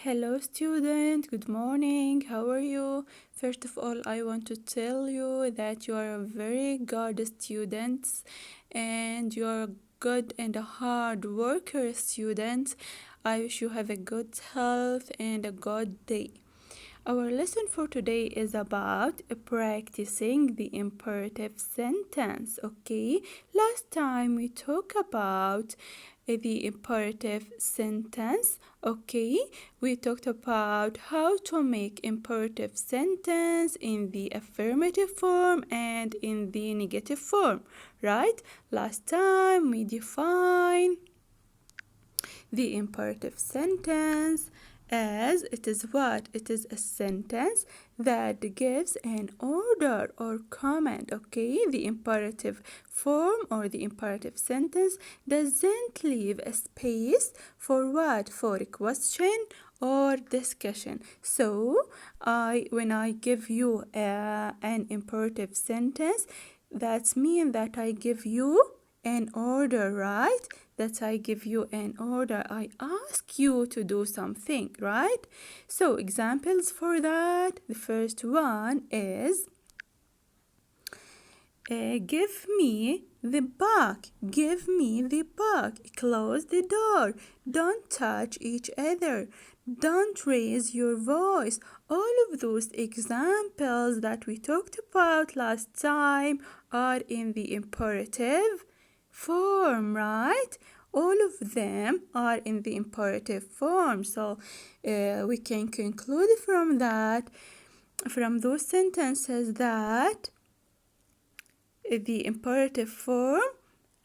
Hello, student. Good morning. How are you? First of all, I want to tell you that you are a very good student and you are a good and a hard worker student. I wish you have a good health and a good day. Our lesson for today is about practicing the imperative sentence. Okay, last time we talked about the imperative sentence. Okay, we talked about how to make imperative sentence in the affirmative form and in the negative form, right? Last time we defined the imperative sentence as it is what? It is a sentence that gives an order or command. Okay, the imperative form or the imperative sentence doesn't leave a space for what? For a question or discussion. So when I give you an imperative sentence, that means that I give you an order, right? That I give you an order. I ask you to do something, right? So examples for that. The first one is give me the book. Give me the book. Close the door. Don't touch each other. Don't raise your voice. All of those examples that we talked about last time are in the imperative form, right? All of them are in the imperative form. So we can conclude from that, from those sentences, that the imperative form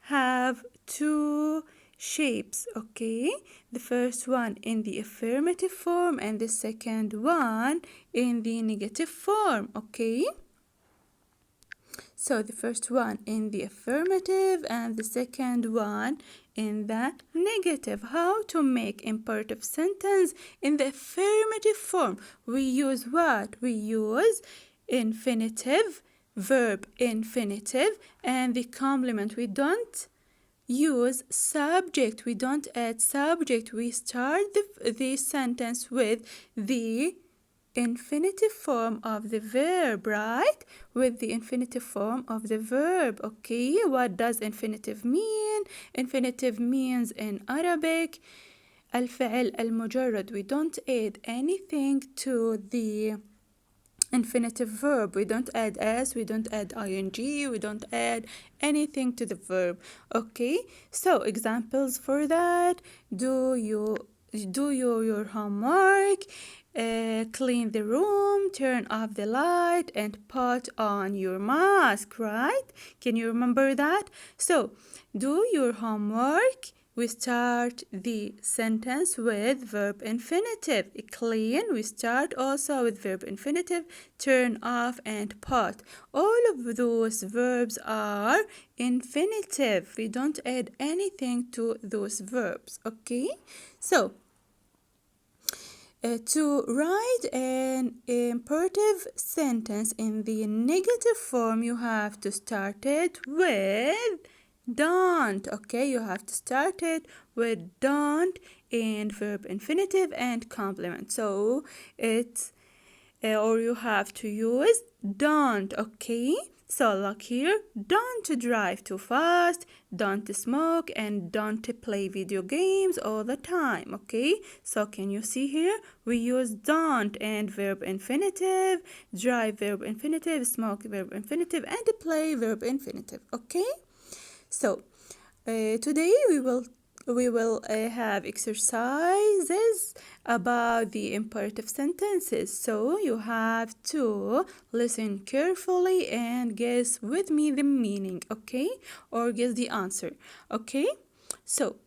have two shapes. Okay, the first one in the affirmative form and the second one in the negative form. Okay, so the first one in the affirmative and the second one in the negative. How to make imperative sentence in the affirmative form? We use what? We use infinitive, verb infinitive, and the complement. We don't use subject. We don't add subject. We start the sentence with the infinitive form of the verb, right? With the infinitive form of the verb. Okay, what does infinitive mean? Infinitive means in Arabic الفعل المجرد. We don't add anything to the infinitive verb. We don't add s, we don't add ing, we don't add anything to the verb. Okay, so examples for that: do your homework, clean the room, turn off the light, and put on your mask, right? Can you remember that? So do your homework. We start the sentence with verb infinitive. Clean, we start also with verb infinitive. Turn off and put. All of those verbs are infinitive. We don't add anything to those verbs. Okay, so to write an imperative sentence in the negative form, you have to start it with don't. Okay, you have to start it with don't and verb infinitive and complement. So it's or you have to use don't. Okay, so look here: don't drive too fast, don't smoke, and don't play video games all the time. Okay, so can you see here? We use don't and verb infinitive, drive verb infinitive, smoke verb infinitive, and play verb infinitive. Okay, so today we will have exercises about the imperative sentences. So you have to listen carefully and guess with me the meaning, okay? Or guess the answer, okay? So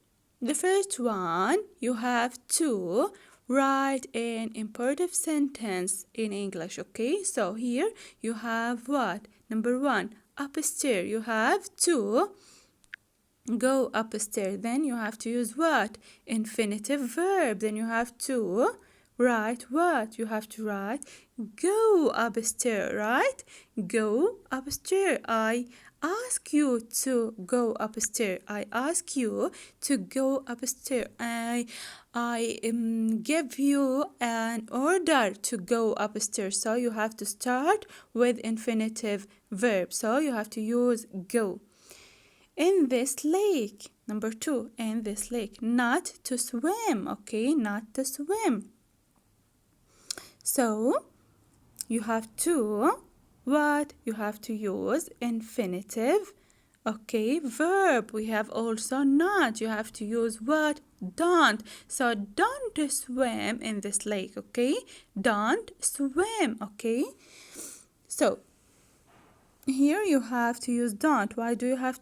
the first one, you have to write an imperative sentence in English, okay? So here you have what? Number one, upstairs. You have to go upstairs. Then you have to use what? Infinitive verb. Then you have to write what? You have to write go upstairs, right? Go upstairs. I ask you to go upstairs. I ask you to go upstairs. I give you an order to go upstairs. So you have to start with infinitive verb. So you have to use go. In this lake. Number 2, in this lake. Not to swim. Okay, not to swim. So you have to what? You have to use infinitive. Okay, verb. We have also not. You have to use what? Don't. So don't swim in this lake. Okay, don't swim. Okay, so here you have to use don't. Why do you have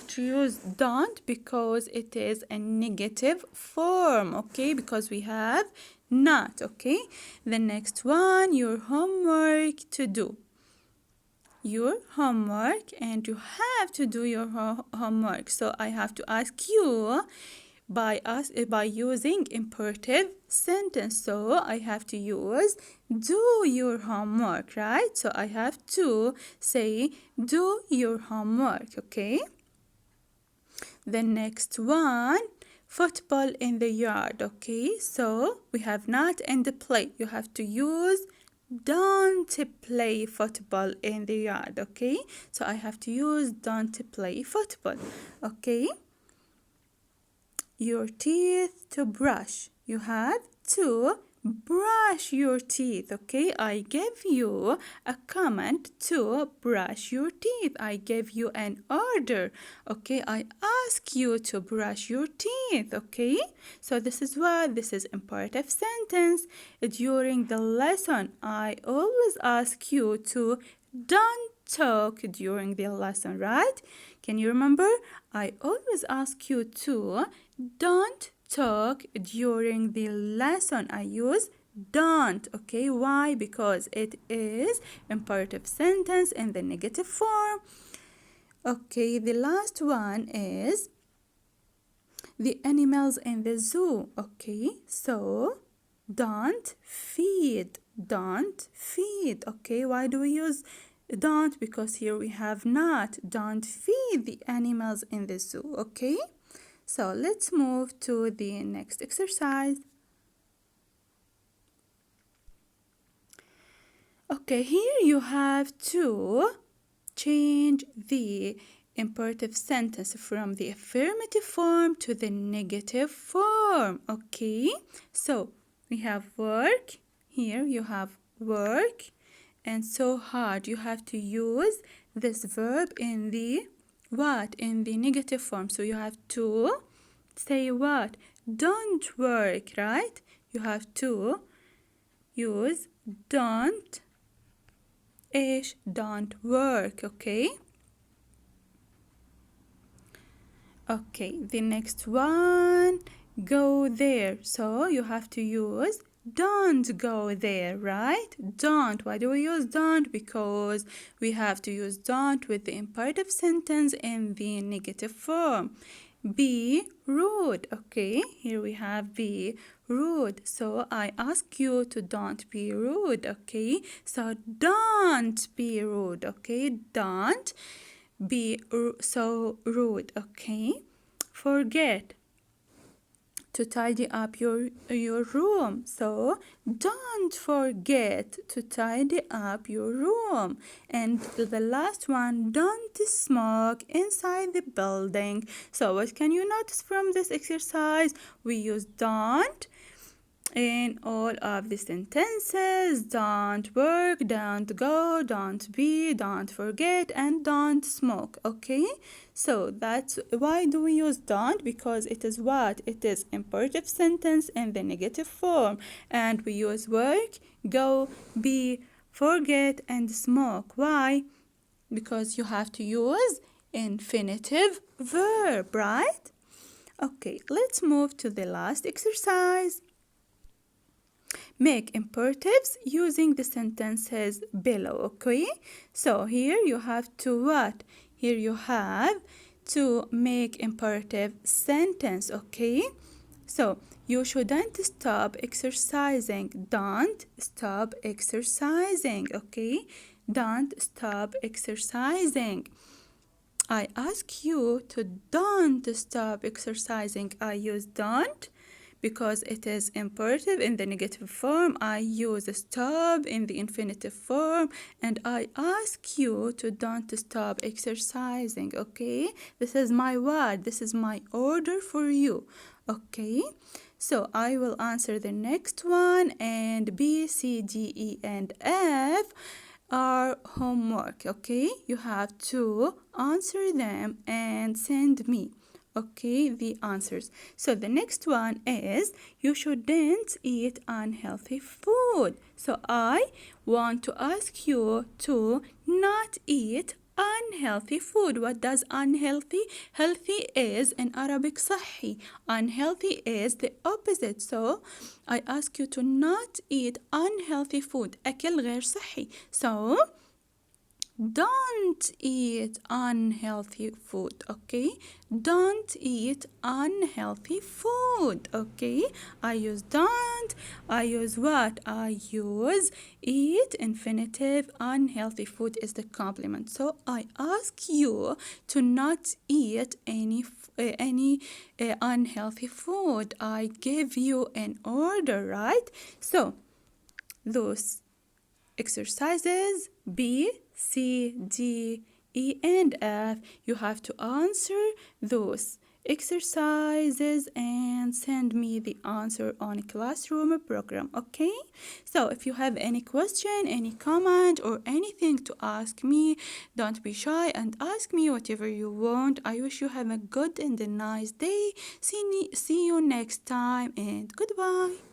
to use don't? Because it is a negative form. Okay, because we have not. Okay, the next one, your homework to do. Your homework, and you have to do your homework. So I have to ask you by using imperative sentence. So I have to use do your homework, right? So I have to say do your homework. Okay, the next one, football in the yard. Okay, so we have not and play. You have to use don't play football in the yard. Okay, so I have to use don't play football. Okay, your teeth to brush. You have to brush your teeth. Okay, I give you a command to brush your teeth. I give you an order. Okay, I ask you to brush your teeth. Okay, so this is what? This is imperative sentence. During the lesson, I always ask you to don't talk during the lesson, right? Can you remember? I always ask you to don't talk during the lesson. I use don't. Okay, why? Because it is imperative sentence in the negative form. Okay, the last one is the animals in the zoo. Okay, so don't feed. Don't feed. Okay, why do we use don't? Because here we have not. Don't feed the animals in the zoo. Okay, so let's move to the next exercise. Okay, here you have to change the imperative sentence from the affirmative form to the negative form. Okay, so we have work. Here you have work, and so hard. You have to use this verb in the what? In the negative form. So you have to say what? Don't work, right? You have to use don't don't work. Okay, okay, the next one, go there. So you have to use don't go there, right? Don't. Why do we use don't? Because we have to use don't with the imperative sentence in the negative form. Be rude. Okay, here we have be rude. So I ask you to don't be rude. Okay, so don't be rude. Okay, don't be so rude. Okay, forget to tidy up your room. So don't forget to tidy up your room. And the last one, don't smoke inside the building. So what can you notice from this exercise? We use don't in all of the sentences. Don't work, don't go, don't be, don't forget, and don't smoke. Okay, so that's why do we use don't? Because it is what? It is imperative sentence in the negative form, and we use work, go, be, forget, and smoke. Why? Because you have to use infinitive verb, right? Okay, let's move to the last exercise. Make imperatives using the sentences below. Okay, so here you have to what? Here you have to make imperative sentence. Okay, so you shouldn't stop exercising. Don't stop exercising. Okay, don't stop exercising. I ask you to don't stop exercising. I use don't because it is imperative in the negative form. I use stop in the infinitive form, and I ask you to don't stop exercising. Okay, this is my word, this is my order for you. Okay, so I will answer the next one, and B, C, D, E, and F are homework. Okay, you have to answer them and send me, okay, the answers. So the next one is you shouldn't eat unhealthy food. So I want to ask you to not eat unhealthy food. What does unhealthy? Healthy is in Arabic صحي. Unhealthy is the opposite. So I ask you to not eat unhealthy food. أكل غير صحي. So don't eat unhealthy food. Okay, don't eat unhealthy food. Okay, I use don't, I use what? I use eat. Infinitive. Unhealthy food is the complement. So I ask you to not eat any unhealthy food. I give you an order, right? So those exercises B, C, D, E, and F. You have to answer those exercises and send me the answer on classroom program. Okay, so if you have any question, any comment, or anything to ask me, don't be shy and ask me whatever you want. I wish you have a good and a nice day. See you next time, and goodbye.